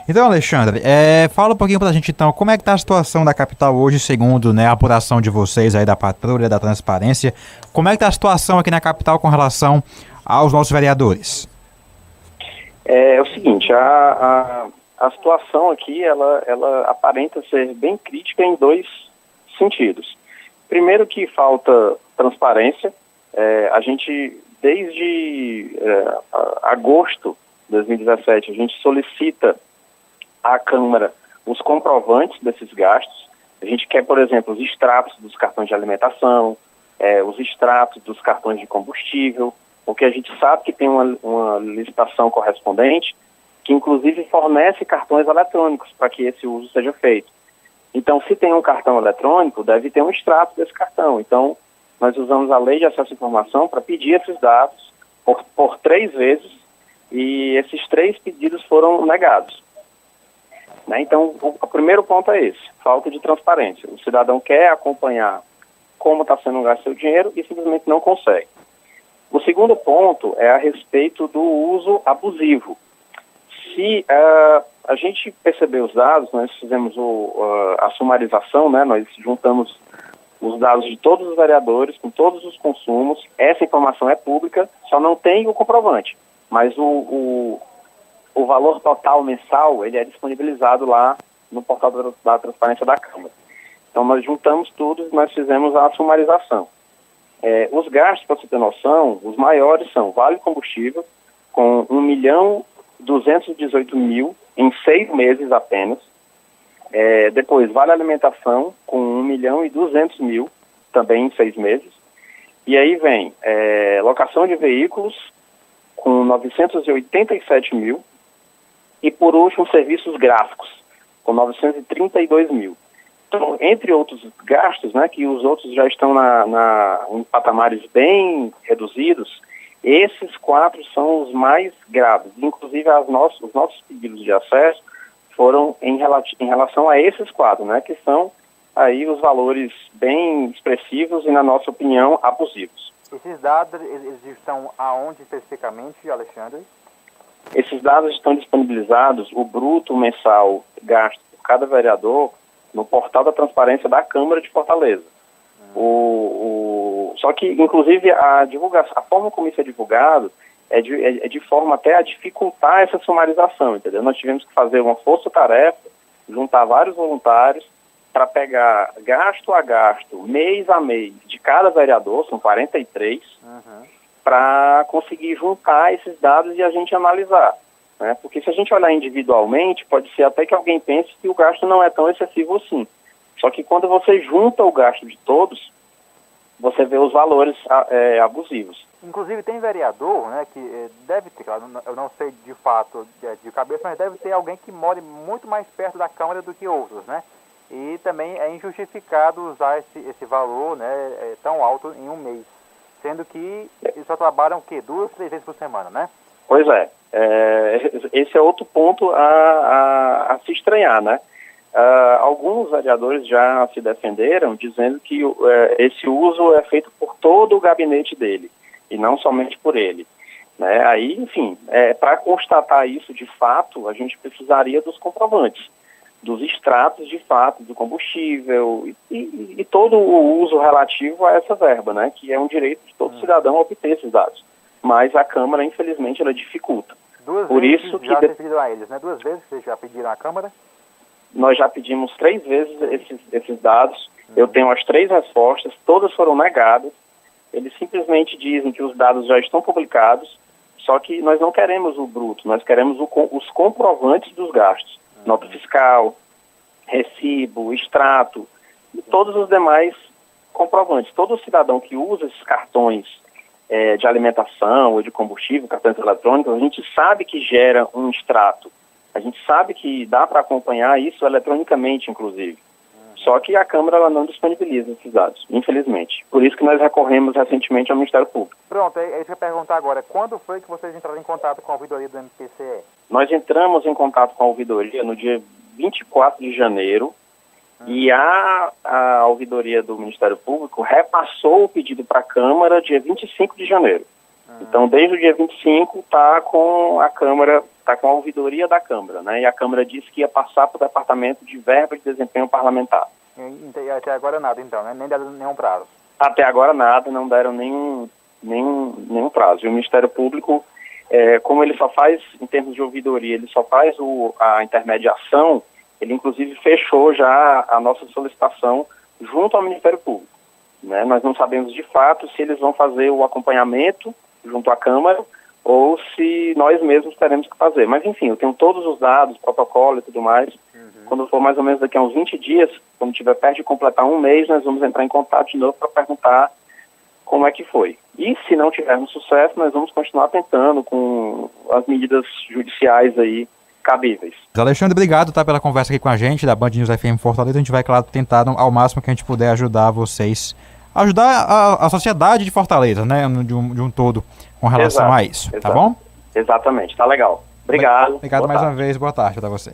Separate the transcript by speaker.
Speaker 1: Então, Alexandre, fala um pouquinho pra gente então, como é que tá a situação da capital hoje, segundo, né, a apuração de vocês aí da patrulha, da transparência, como é que tá a situação aqui na capital com relação aos nossos vereadores?
Speaker 2: É o seguinte, a situação aqui, ela aparenta ser bem crítica em dois sentidos. Primeiro que falta transparência, a gente, desde agosto de 2017, a gente solicita à Câmara os comprovantes desses gastos. A gente quer, por exemplo, os extratos dos cartões de alimentação, os extratos dos cartões de combustível, porque a gente sabe que tem uma licitação correspondente que, inclusive, fornece cartões eletrônicos para que esse uso seja feito. Então, se tem um cartão eletrônico, deve ter um extrato desse cartão. Então, nós usamos a Lei de Acesso à Informação para pedir esses dados por 3 vezes e esses 3 pedidos foram negados. Né? Então, o primeiro ponto é esse, falta de transparência. O cidadão quer acompanhar como está sendo gasto seu dinheiro e simplesmente não consegue. O segundo ponto é a respeito do uso abusivo. Se a gente perceber os dados, nós fizemos a sumarização, né? Nós juntamos os dados de todos os vereadores, com todos os consumos. Essa informação é pública, só não tem o comprovante. Mas o valor total mensal, ele é disponibilizado lá no portal da transparência da Câmara. Então, nós juntamos tudo e nós fizemos a sumarização. Os gastos, para você ter noção, os maiores são Vale Combustível, com 1.218.000 em 6 meses apenas. Depois, Vale Alimentação, com 1.200.000, também em 6 meses. E aí vem locação de veículos, com 987.000. E, por último, serviços gráficos, com 932.000. Então, entre outros gastos, né, que os outros já estão em patamares bem reduzidos, esses 4 são os mais graves. Inclusive, os nossos pedidos de acesso foram em relação a esses 4, né, que são aí os valores bem expressivos e, na nossa opinião, abusivos.
Speaker 3: Esses dados, eles estão aonde especificamente, Alexandre?
Speaker 2: Esses dados estão disponibilizados, o bruto mensal gasto por cada vereador, no portal da transparência da Câmara de Fortaleza. Só que, inclusive, a forma como isso é divulgado é de forma até a dificultar essa sumarização, entendeu? Nós tivemos que fazer uma força-tarefa, juntar vários voluntários para pegar gasto a gasto, mês a mês, de cada vereador, são 43, para conseguir juntar esses dados e a gente analisar. Né? Porque se a gente olhar individualmente, pode ser até que alguém pense que o gasto não é tão excessivo assim. Só que quando você junta o gasto de todos, você vê os valores abusivos.
Speaker 3: Inclusive tem vereador, né, que deve ter, eu não sei de fato de cabeça, mas deve ter alguém que more muito mais perto da Câmara do que outros, né? E também é injustificado usar esse valor, né, tão alto em um mês. Sendo que eles só trabalham, o quê? 2, 3 vezes por semana, né?
Speaker 2: Pois é. Esse é outro ponto a se estranhar, né? Alguns vereadores já se defenderam dizendo que esse uso é feito por todo o gabinete dele e não somente por ele. Né? Aí, enfim, para constatar isso de fato, a gente precisaria dos comprovantes, dos extratos de fato do combustível e todo o uso relativo a essa verba, né? Que é um direito de todo cidadão obter esses dados. Mas a Câmara, infelizmente, ela dificulta.
Speaker 3: Por isso que já pediram a eles, né? 2 vezes que vocês já pediram à Câmara?
Speaker 2: Nós já pedimos 3 vezes esses dados. Eu tenho as 3 respostas, todas foram negadas. Eles simplesmente dizem que os dados já estão publicados, só que nós não queremos o bruto, nós queremos os comprovantes dos gastos. Nota fiscal, recibo, extrato e todos os demais comprovantes. Todo cidadão que usa esses cartões de alimentação ou de combustível, cartões eletrônicos, a gente sabe que gera um extrato. A gente sabe que dá para acompanhar isso eletronicamente, inclusive. Só que a Câmara ela não disponibiliza esses dados, infelizmente. Por isso que nós recorremos recentemente ao Ministério Público.
Speaker 3: Pronto, é isso que eu ia perguntar agora. Quando foi que vocês entraram em contato com a ouvidoria do MPCE?
Speaker 2: Nós entramos em contato com a ouvidoria no dia 24 de janeiro e a ouvidoria do Ministério Público repassou o pedido para a Câmara dia 25 de janeiro. Então, desde o dia 25, está com a Câmara está com a ouvidoria da Câmara, né? E a Câmara disse que ia passar para o Departamento de Verba de Desempenho Parlamentar.
Speaker 3: E até agora nada, então, né? Nem deram nenhum prazo.
Speaker 2: Até agora nada, não deram nenhum prazo. E o Ministério Público, como ele só faz, em termos de ouvidoria, ele só faz a intermediação, ele inclusive fechou já a nossa solicitação junto ao Ministério Público, né? Nós não sabemos de fato se eles vão fazer o acompanhamento junto à Câmara ou se nós mesmos teremos que fazer. Mas enfim, eu tenho todos os dados, protocolo e tudo mais. Quando for mais ou menos daqui a uns 20 dias, quando tiver perto de completar um mês, nós vamos entrar em contato de novo para perguntar como é que foi. E se não tivermos sucesso, nós vamos continuar tentando com as medidas judiciais aí cabíveis.
Speaker 1: Alexandre, obrigado, tá, pela conversa aqui com a gente da Band News FM Fortaleza. A gente vai, claro, tentar ao máximo que a gente puder ajudar vocês, ajudar a sociedade de Fortaleza, né, de um todo, com relação a isso, tá bom?
Speaker 2: Exatamente, tá legal. Obrigado.
Speaker 1: Obrigado mais uma vez, boa tarde para você.